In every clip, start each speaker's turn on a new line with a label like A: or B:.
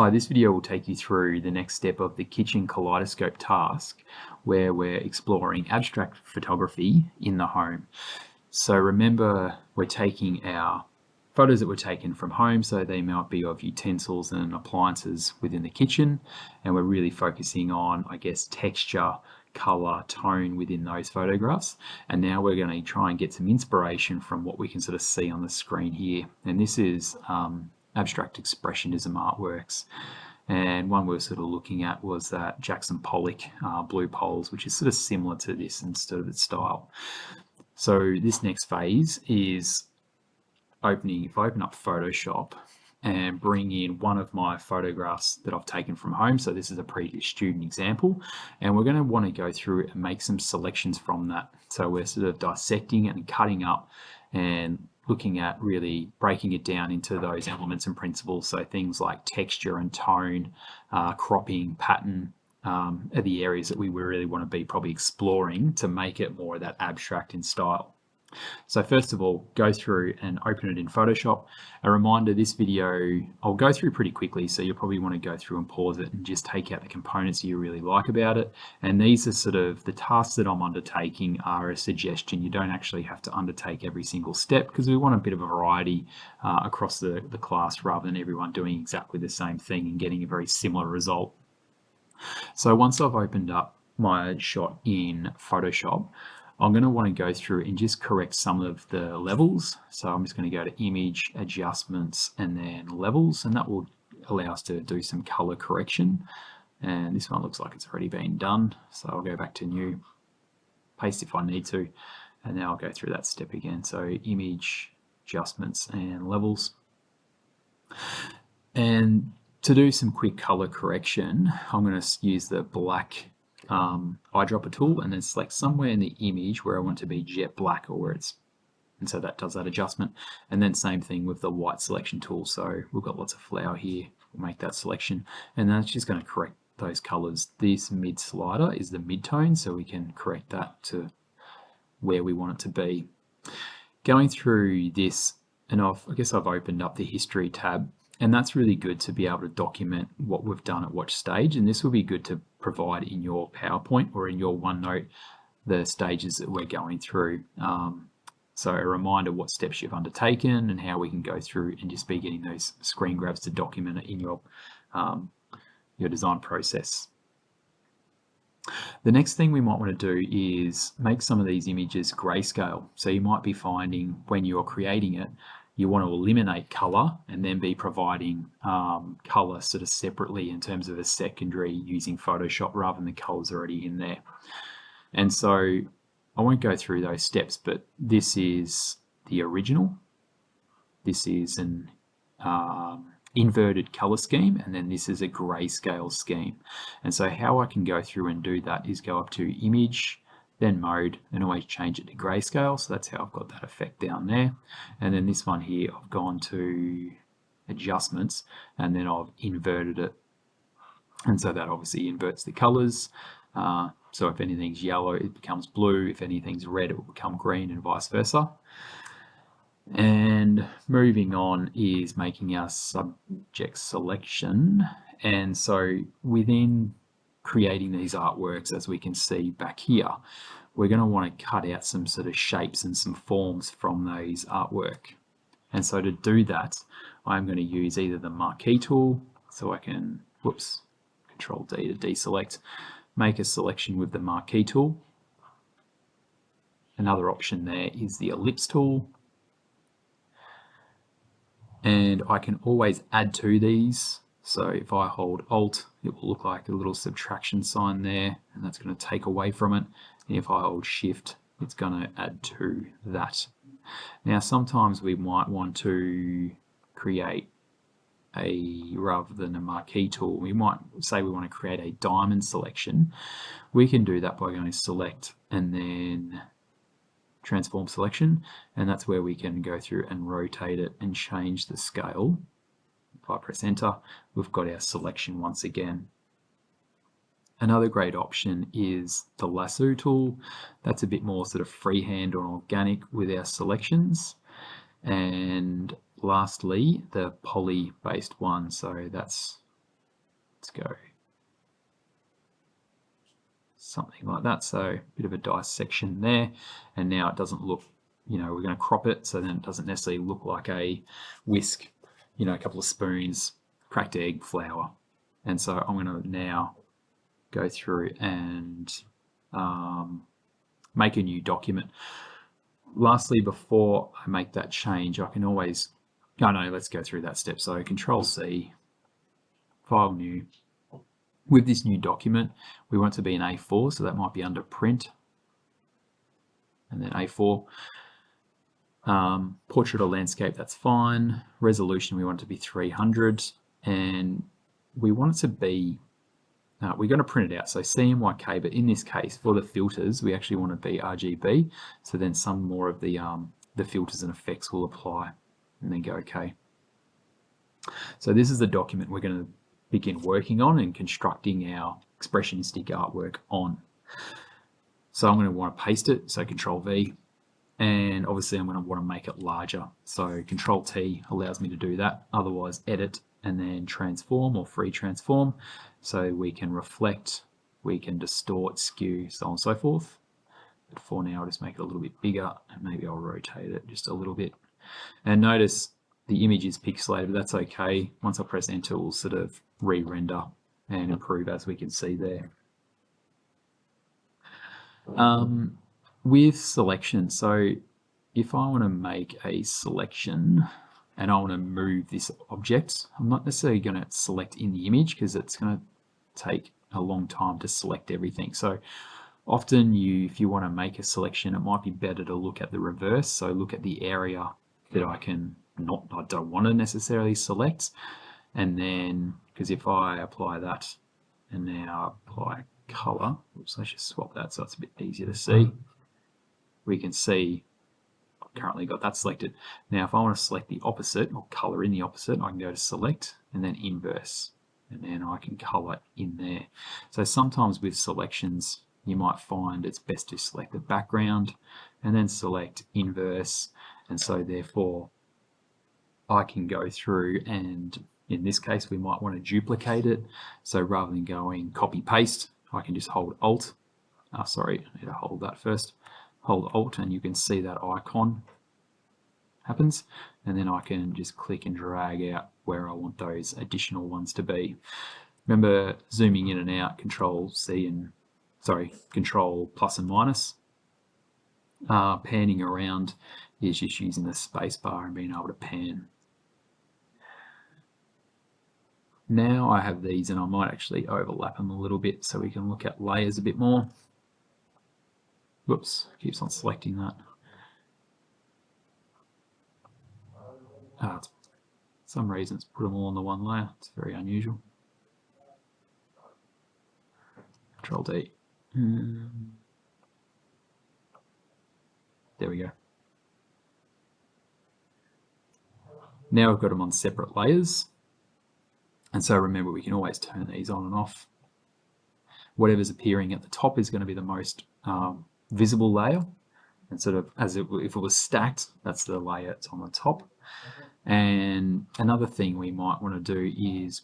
A: Hi, this video will take you through the next step of the kitchen kaleidoscope task, where we're exploring abstract photography in the home. So remember, we're taking our photos that were taken from home, so they might be of utensils and appliances within the kitchen, and we're really focusing on, I guess, texture, color, tone within those photographs. And now we're going to try and get some inspiration from what we can sort of see on the screen here. And this is abstract expressionism artworks. And one we were sort of looking at was that Jackson Pollock Blue Poles, which is sort of similar to this in sort of its style. So this next phase is if I open up Photoshop and bring in one of my photographs that I've taken from home. So this is a previous student example, and we're going to want to go through and make some selections from that. So we're sort of dissecting it and cutting up and looking at really breaking it down into those elements and principles. So things like texture and tone, cropping, pattern, are the areas that we really want to be probably exploring to make it more of that abstract in style. So first of all, go through and open it in Photoshop. A reminder, this video I'll go through pretty quickly, so you'll probably want to go through and pause it and just take out the components you really like about it. And these are sort of the tasks that I'm undertaking are a suggestion. You don't actually have to undertake every single step, because we want a bit of a variety across the class, rather than everyone doing exactly the same thing and getting a very similar result. So once I've opened up my shot in Photoshop, I'm going to want to go through and just correct some of the levels. So I'm just going to go to Image, Adjustments, and then Levels, and that will allow us to do some color correction. And this one looks like it's already been done. So I'll go back to New, paste if I need to, and then I'll go through that step again. So Image, Adjustments, and Levels. And to do some quick color correction, I'm going to use the black eyedropper tool and then select somewhere in the image where I want to be jet black, or where it's, and so that does that adjustment. And then same thing with the white selection tool. So we've got lots of flower here, we'll make that selection, and that's just going to correct those colors. This mid slider is the mid-tone, so we can correct that to where we want it to be. Going through this, and I guess I've opened up the history tab, and that's really good to be able to document what we've done at what stage. And this will be good to provide in your PowerPoint or in your OneNote, the stages that we're going through. So a reminder what steps you've undertaken and how we can go through and just be getting those screen grabs to document it in your design process. The next thing we might want to do is make some of these images grayscale. So you might be finding when you're creating it, you want to eliminate color and then be providing color sort of separately in terms of a secondary using Photoshop, rather than the colors already in there. And so I won't go through those steps, but this is the original. This is an inverted color scheme, and then this is a grayscale scheme. And so how I can go through and do that is go up to Image, then Mode, and always change it to grayscale. So that's how I've got that effect down there. And then this one here, I've gone to Adjustments, and then I've inverted it. And so that obviously inverts the colors. So if anything's yellow, it becomes blue. If anything's red, it will become green, and vice versa. And moving on is making our subject selection. And so within creating these artworks, as we can see back here, we're going to want to cut out some sort of shapes and some forms from those artwork. And so to do that, I'm going to use either the marquee tool, so I can, Control D to deselect, make a selection with the marquee tool. Another option there is the ellipse tool. And I can always add to these. So if I hold Alt, it will look like a little subtraction sign there, and that's going to take away from it. And if I hold Shift, it's going to add to that. Now, sometimes we might want to create rather than a marquee tool, we might say we want to create a diamond selection. We can do that by going to Select and then Transform Selection, and that's where we can go through and rotate it and change the scale. If I press Enter, we've got our selection once again. Another great option is the lasso tool. That's a bit more sort of freehand or organic with our selections. And lastly, the poly based one. So that's let's go something like that. So a bit of a dissection there, and now it doesn't look, you know, we're going to crop it so then it doesn't necessarily look like a whisk, you know, a couple of spoons, cracked egg, flour. And so I'm going to now go through and make a new document. Lastly, before I make that change, I can always, oh no, let's go through that step. So Control C, File New. With this new document, we want it to be an A4, so that might be under Print, and then A4. Portrait or landscape, that's fine. Resolution, we want it to be 300, and we want it to be, we're going to print it out, so CMYK, but in this case, for the filters, we actually want it to be RGB, so then some more of the filters and effects will apply, and then go OK. So this is the document we're going to begin working on and constructing our expressionistic artwork on. So I'm going to want to paste it, so Control V, and obviously I'm going to want to make it larger. So Control T allows me to do that, otherwise Edit and then Transform or Free Transform. So we can reflect, we can distort, skew, so on and so forth. But for now, I'll just make it a little bit bigger and maybe I'll rotate it just a little bit. And notice the image is pixelated, but that's okay. Once I press Enter, we'll sort of re-render and improve, as we can see there. With selection, so if I want to make a selection and I want to move this object, I'm not necessarily going to select in the image because it's going to take a long time to select everything. So often if you want to make a selection, it might be better to look at the reverse. So look at the area that I don't want to necessarily select. And then, because if I apply that and now apply color, oops, let's just swap that so it's a bit easier to see. We can see I've currently got that selected. Now, if I want to select the opposite or color in the opposite, I can go to Select and then Inverse, and then I can color in there. So sometimes with selections, you might find it's best to select the background and then select Inverse. And so therefore, I can go through and in this case, we might want to duplicate it. So rather than going copy paste, I can just hold Alt. Sorry, I need to hold that first. Hold Alt and you can see that icon happens. And then I can just click and drag out where I want those additional ones to be. Remember zooming in and out, Control plus and minus. Panning around is just using the space bar and being able to pan. Now I have these and I might actually overlap them a little bit so we can look at layers a bit more. Whoops, keeps on selecting that. For some reason it's put them all on the one layer. It's very unusual. Control D. There we go. Now we've got them on separate layers. And so remember, we can always turn these on and off. Whatever's appearing at the top is going to be the most visible layer. And sort of if it was stacked, that's the layer that's on the top. And another thing we might want to do is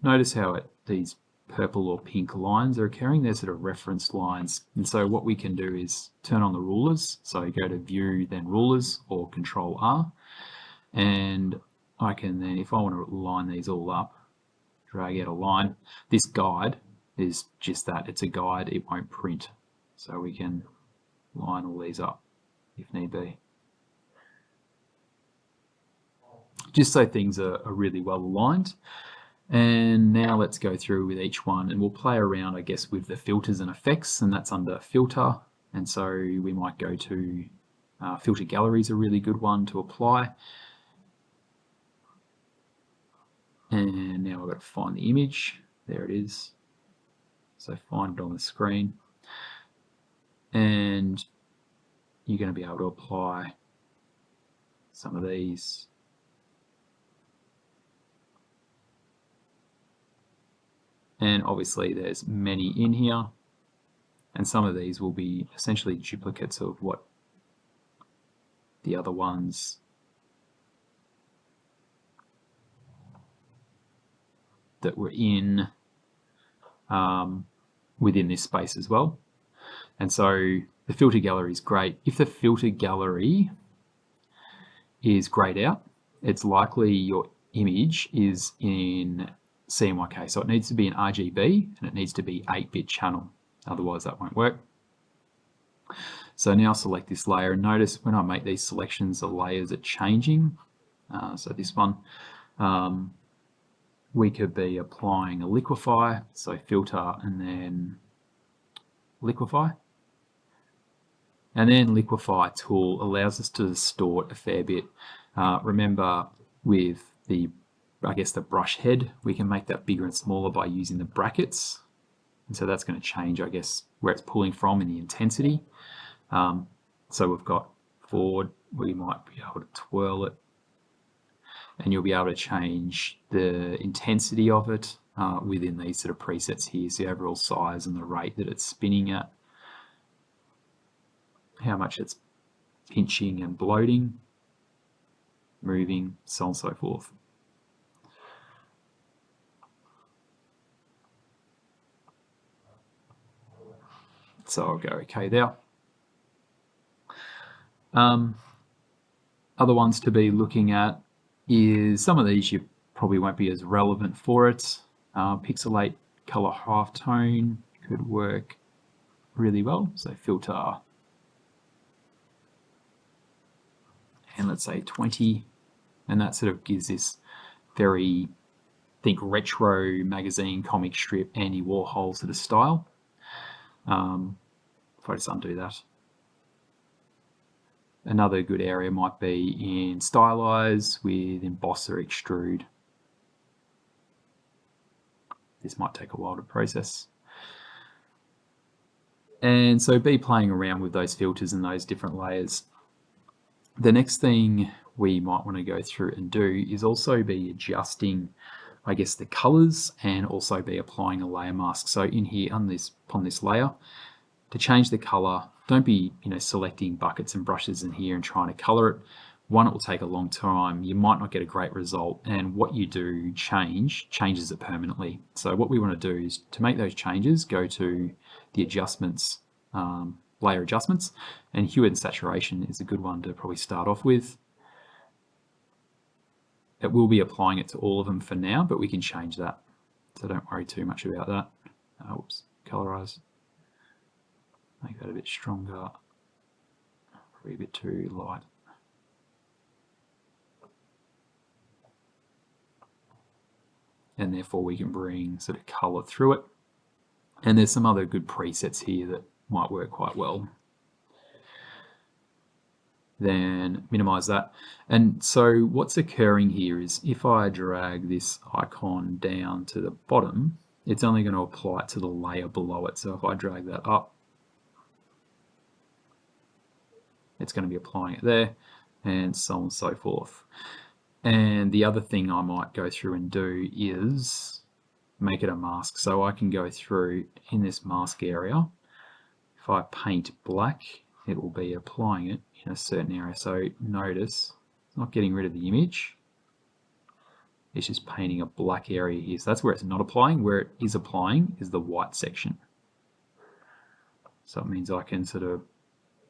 A: notice how these purple or pink lines are occurring. They're sort of reference lines. And so what we can do is turn on the rulers. So go to View, then Rulers, or Control R. And I can then, if I want to line these all up, drag out a line. This guide is just that. It's a guide. It won't print. So we can line all these up if need be. Just so things are really well aligned. And now let's go through with each one and we'll play around, I guess, with the filters and effects, and that's under Filter. And so we might go to Filter Gallery is a really good one to apply. And now I've got to find the image. There it is. So find it on the screen. And you're going to be able to apply some of these. And obviously there's many in here. And some of these will be essentially duplicates of what the other ones that were in within this space as well. And so the filter gallery is great. If the filter gallery is grayed out, it's likely your image is in CMYK. So it needs to be in RGB and it needs to be 8-bit channel. Otherwise that won't work. So now select this layer and notice when I make these selections, the layers are changing. So this one, we could be applying a Liquify, so filter and then Liquify. And then Liquify tool allows us to distort a fair bit. Remember with the, I guess the brush head, we can make that bigger and smaller by using the brackets. And so that's going to change, I guess, where it's pulling from in the intensity. So we've got forward, we might be able to twirl it, and you'll be able to change the intensity of it within these sort of presets here. So the overall size and the rate that it's spinning at, how much it's pinching and bloating, moving, so on and so forth. So I'll go okay there. Other ones to be looking at is some of these you probably won't be as relevant for it. Pixelate color halftone could work really well. So filter, and let's say 20, and that sort of gives this very, think retro magazine, comic strip, Andy Warhol sort of style. If I just undo that. Another good area might be in Stylise with emboss or extrude. This might take a while to process. And so be playing around with those filters and those different layers. The next thing we might want to go through and do is also be adjusting, I guess, the colors, and also be applying a layer mask. So in here on this layer, to change the color, don't be selecting buckets and brushes in here and trying to color it. One, it will take a long time. You might not get a great result, and what you do changes it permanently. So what we want to do is to make those changes, go to the adjustments, layer adjustments, and hue and saturation is a good one to probably start off with. It will be applying it to all of them for now, but we can change that. So don't worry too much about that. Oops, colorize. Make that a bit stronger, probably a bit too light. And therefore we can bring sort of color through it. And there's some other good presets here that might work quite well. Then minimize that. And so what's occurring here is if I drag this icon down to the bottom, it's only going to apply it to the layer below it. So if I drag that up, it's going to be applying it there, and so on and so forth. And the other thing I might go through and do is make it a mask. So I can go through in this mask area. If I paint black, it will be applying it in a certain area. So notice it's not getting rid of the image. It's just painting a black area here. So that's where it's not applying. Where it is applying is the white section. So it means I can sort of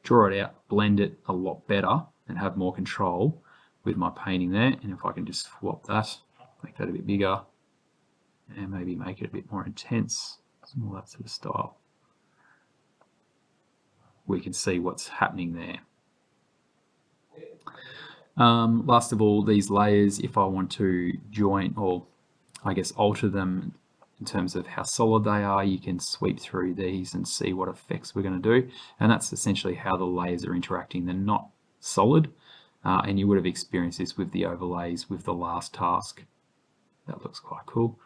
A: draw it out, blend it a lot better, and have more control with my painting there. And if I can just swap that, make that a bit bigger, and maybe make it a bit more intense, some more that sort of style, we can see what's happening there. Last of all, these layers, if I want to join, or I guess alter them in terms of how solid they are, you can sweep through these and see what effects we're going to do. And that's essentially how the layers are interacting. They're not solid, and you would have experienced this with the overlays with the last task. That looks quite cool.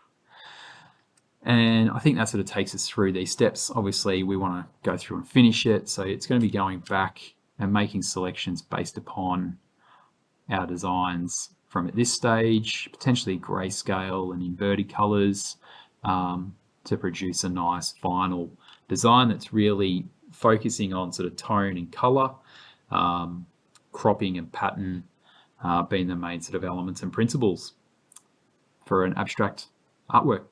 A: And I think that sort of takes us through these steps. Obviously, we want to go through and finish it. So it's going to be going back and making selections based upon our designs from at this stage, potentially grayscale and inverted colors, to produce a nice final design that's really focusing on sort of tone and color, cropping and pattern being the main sort of elements and principles for an abstract artwork.